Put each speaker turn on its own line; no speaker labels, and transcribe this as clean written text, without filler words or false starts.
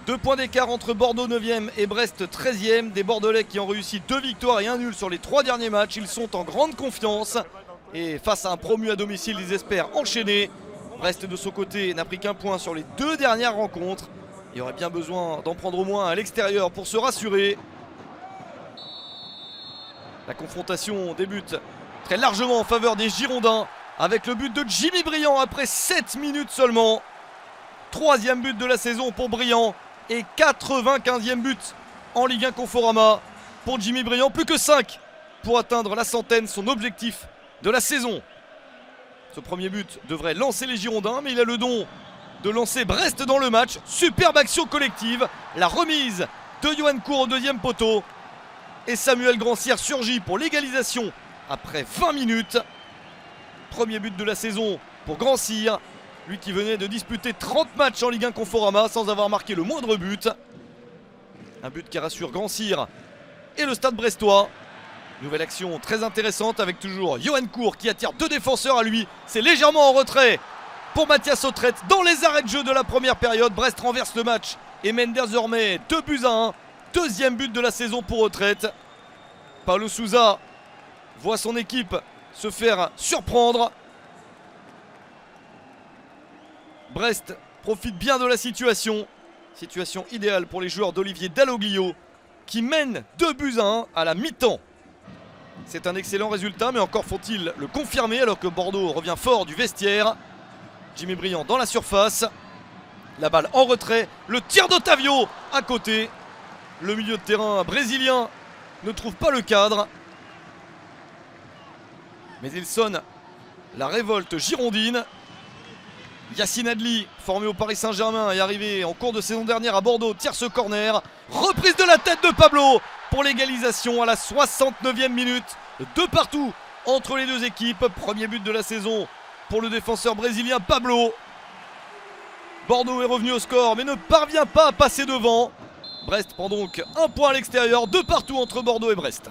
2 points d'écart entre Bordeaux 9e et Brest 13e. Des Bordelais qui ont réussi 2 victoires et 1 nul sur les 3 derniers matchs. Ils sont en grande confiance. Et face à un promu à domicile, ils espèrent enchaîner. Brest de son côté n'a pris qu'un point sur les 2 dernières rencontres. Il y aurait bien besoin d'en prendre au moins à l'extérieur pour se rassurer. La confrontation débute très largement en faveur des Girondins avec le but de Jimmy Briand après 7 minutes seulement. 3e but de la saison pour Briand et 95e but en Ligue 1 Conforama pour Jimmy Briand. Plus que 5 pour atteindre la centaine, son objectif de la saison. Ce premier but devrait lancer les Girondins, mais il a le don de lancer Brest dans le match. Superbe action collective, la remise de Yoann Cour au 2e poteau. Et Samuel Grandcir surgit pour l'égalisation après 20 minutes. Premier but de la saison pour Grandcir, lui qui venait de disputer 30 matchs en Ligue 1 Conforama sans avoir marqué le moindre but. Un but qui rassure Grandcir et le stade brestois. Nouvelle action très intéressante avec toujours Yoann Cour qui attire 2 défenseurs à lui. C'est légèrement en retrait pour Mathias Autrette dans les arrêts de jeu de la première période. Brest renverse le match et mène désormais 2 buts à 1. 2e but de la saison pour Autrette. Paulo Sousa voit son équipe se faire surprendre. Brest profite bien de la situation. Situation idéale pour les joueurs d'Olivier Dalloglio qui mènent 2 buts à 1 à la mi-temps. C'est un excellent résultat, mais encore faut-il le confirmer alors que Bordeaux revient fort du vestiaire. Jimmy Briand dans la surface. La balle en retrait. Le tir d'Otavio à côté. Le milieu de terrain brésilien ne trouve pas le cadre. Mais il sonne la révolte girondine. Yacine Adli, formé au Paris Saint-Germain et arrivé en cours de saison dernière à Bordeaux, tire ce corner. Reprise de la tête de Pablo pour l'égalisation à la 69e minute. 2 partout entre les 2 équipes. Premier but de la saison pour le défenseur brésilien Pablo. Bordeaux est revenu au score mais ne parvient pas à passer devant. Brest prend donc un point à l'extérieur, 2 partout entre Bordeaux et Brest.